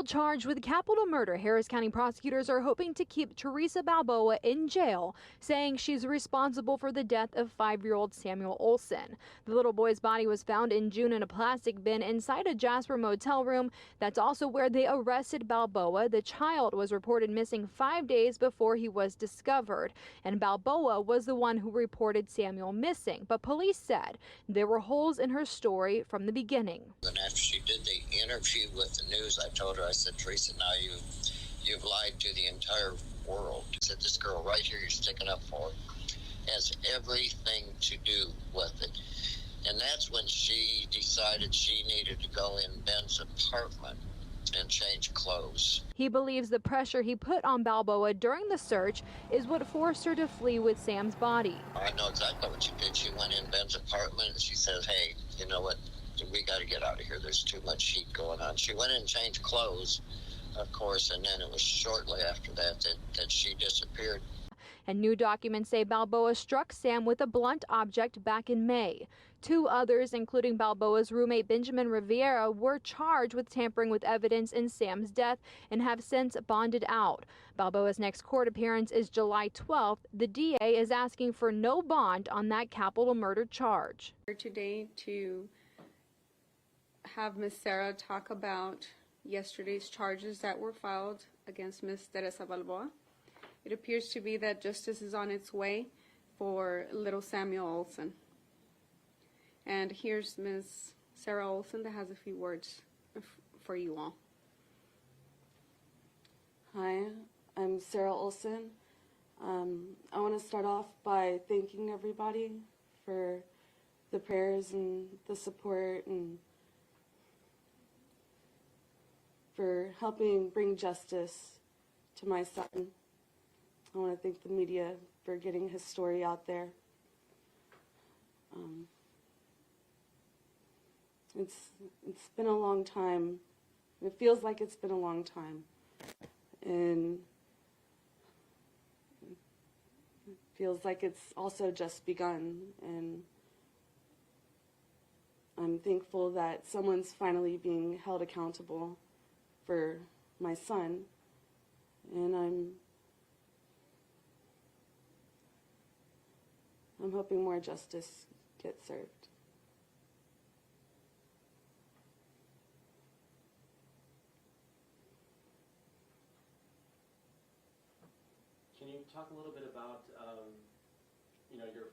Charged with capital murder, Harris County prosecutors are hoping to keep Theresa Balboa in jail, saying she's responsible for the death of 5-year-old Samuel Olson. The little boy's body was found in June in a plastic bin inside a Jasper motel room. That's also where they arrested Balboa. The child was reported missing 5 days before he was discovered, and Balboa was the one who reported Samuel missing. But police said there were holes in her story from the beginning. And after she did the interview with the news, I told her, I said, Theresa, now you've lied to the entire world. I said, this girl right here you're sticking up for has everything to do with it. And that's when she decided she needed to go in Ben's apartment and change clothes. He believes the pressure he put on Balboa during the search is what forced her to flee with Sam's body. I know exactly what she did. She went in Ben's apartment and she says, hey, you know what? We got to get out of here. There's too much heat going on. She went in and changed clothes, of course, and then it was shortly after that she disappeared. And new documents say Balboa struck Sam with a blunt object back in May. 2 others, including Balboa's roommate Benjamin Rivera, were charged with tampering with evidence in Sam's death and have since bonded out. Balboa's next court appearance is July 12th. The DA is asking for no bond on that capital murder charge. Today to have Miss Sara talk about yesterday's charges that were filed against Miss Theresa Balboa. It appears to be that justice is on its way for little Samuel Olson. And here's Miss Sara Olson that has a few words for you all. Hi, I'm Sara Olson. I want to start off by thanking everybody for the prayers and the support and for helping bring justice to my son. I want to thank the media for getting his story out there. It's been a long time. It feels like it's been a long time. And it feels like it's also just begun. And I'm thankful that someone's finally being held accountable for my son. And I'm hoping more justice gets served. Can you talk a little bit about,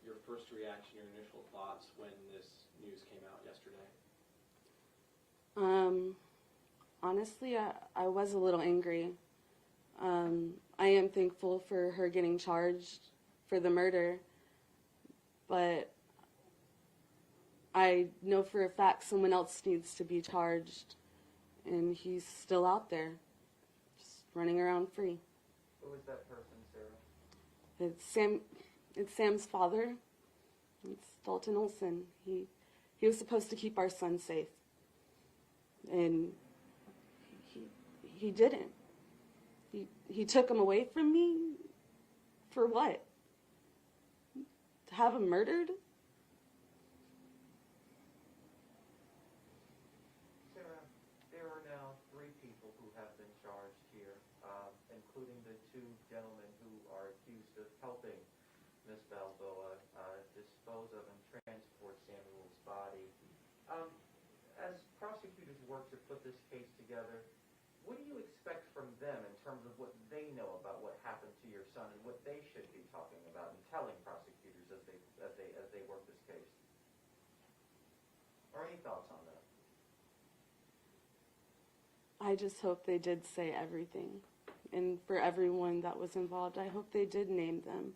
your first reaction, your initial thoughts when this news came out yesterday? Honestly, I was a little angry. I am thankful for her getting charged for the murder, but I know for a fact someone else needs to be charged, and he's still out there, just running around free. Who is that person, Sara? It's Sam's father. It's Dalton Olson. He was supposed to keep our son safe, and he didn't. He took him away from me for what? To have him murdered? Sara, there are now 3 people who have been charged here, including the 2 gentlemen who are accused of helping Miss Balboa dispose of and transport Samuel's body. As prosecutors work to put this case together, what do you expect from them in terms of what they know about what happened to your son and what they should be talking about and telling prosecutors as they work this case? Or any thoughts on that? I just hope they did say everything. And for everyone that was involved, I hope they did name them.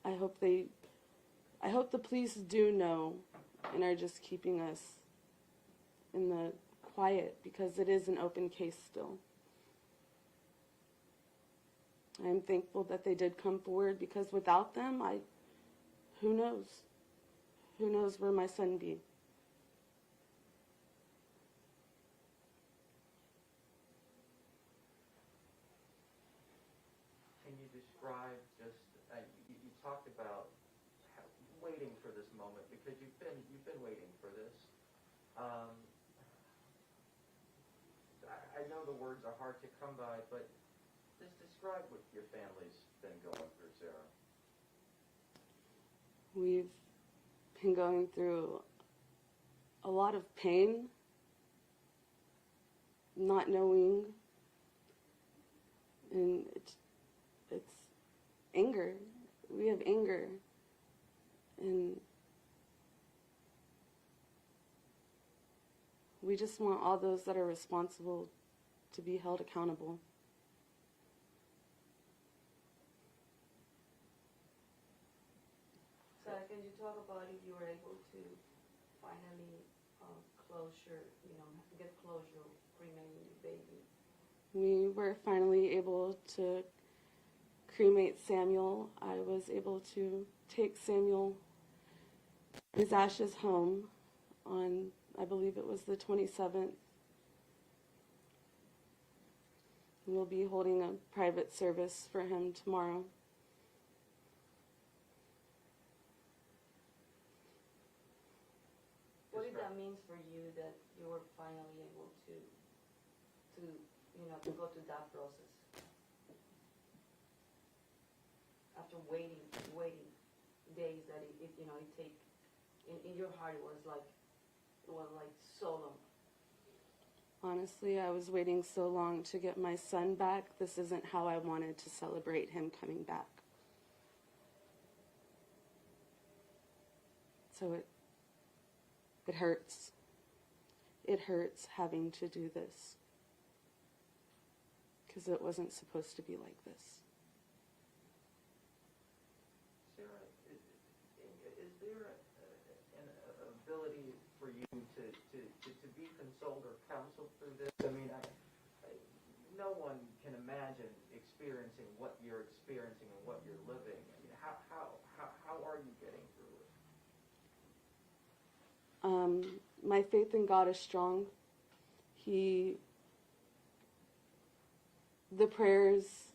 I hope the police do know and are just keeping us in the quiet, because it is an open case still. I am thankful that they did come forward, because without them, who knows? Who knows where my son be? Can you describe just, you talked about waiting for this moment, because you've been waiting for this. I I know the words are hard to come by, but just describe what your family's been going through, Sarah. We've been going through a lot of pain, not knowing, and it's anger. We have anger, and we just want all those that are responsible to be held accountable. Sara, can you talk about if you were able to finally closure, get closure, cremating the baby? We were finally able to cremate Samuel. I was able to take Samuel, his ashes home on, I believe it was the 27th. We'll be holding a private service for him tomorrow. What did that mean for you that you were finally able to go through that process? After waiting days that it take, in your heart it was like so long. Honestly, I was waiting so long to get my son back. This isn't how I wanted to celebrate him coming back. So it hurts. It hurts having to do this. Because it wasn't supposed to be like this. Sarah, is there an ability for you to be consoled or counseled through this? I mean, no one can imagine experiencing what you're experiencing and what you're living. I mean, how are you getting through it? My faith in God is strong. The prayers,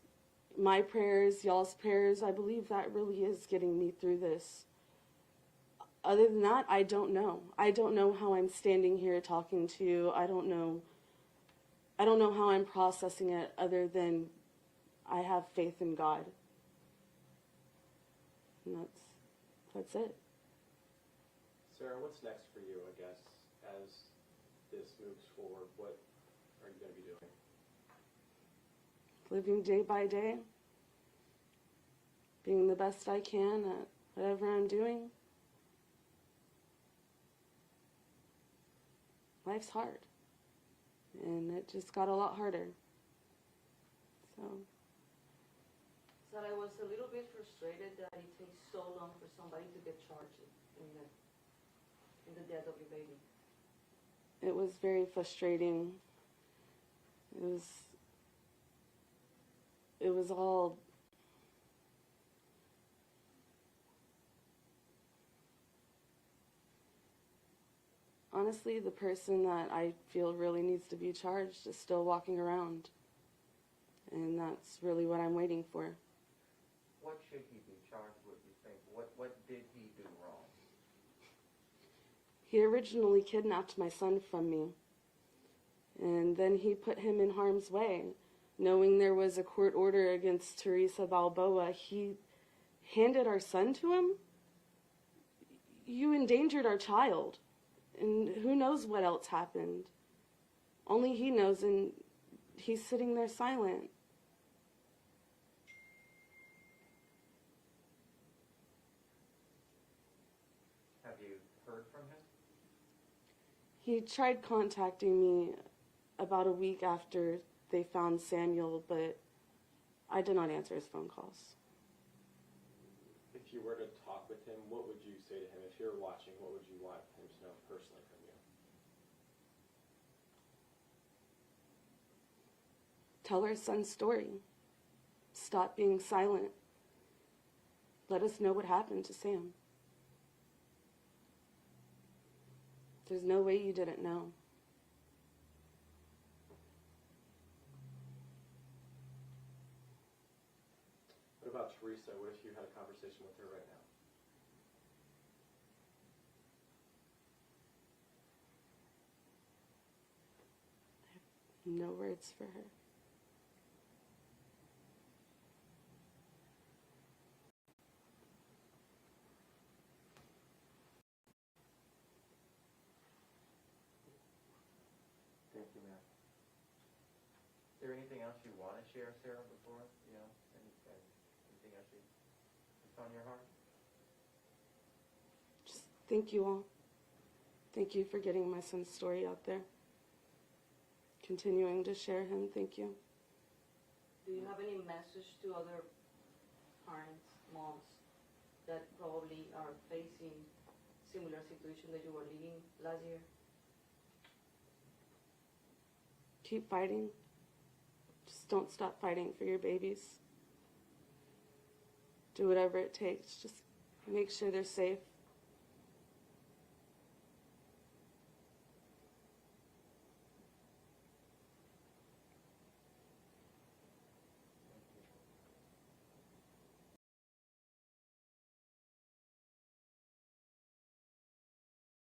my prayers, y'all's prayers, I believe that really is getting me through this. Other than that, I don't know. I don't know how I'm standing here talking to you. I don't know how I'm processing it other than I have faith in God. And that's it. Sarah, what's next for you, I guess, as this moves forward? What are you going to be doing? Living day by day, being the best I can at whatever I'm doing. Life's hard, and it just got a lot harder. So I was a little bit frustrated that it takes so long for somebody to get charged in the death of your baby. it was very frustrating. It was all honestly, the person that I feel really needs to be charged is still walking around. And that's really what I'm waiting for. What should he be charged with, you think? What did he do wrong? He originally kidnapped my son from me. And then he put him in harm's way. Knowing there was a court order against Theresa Balboa, he handed our son to him? You endangered our child. And who knows what else happened? Only he knows, and he's sitting there silent. Have you heard from him? He tried contacting me about a week after they found Samuel, but I did not answer his phone calls. If you were to talk with him, what would you say to him? If you're watching, what would you want him to know personally from you? Tell our son's story. Stop being silent. Let us know what happened to Sam. There's no way you didn't know. What about Theresa? What if you had a conversation with her right now? no words for her. Thank you, ma'am. Is there anything else you want to share, Sarah, before, anything else that's on your heart? Just thank you all. Thank you for getting my son's story out there. Continuing to share him. Thank you. Do you have any message to other parents, moms, that probably are facing similar situation that you were living last year? Keep fighting. Just don't stop fighting for your babies. Do whatever it takes. Just make sure they're safe.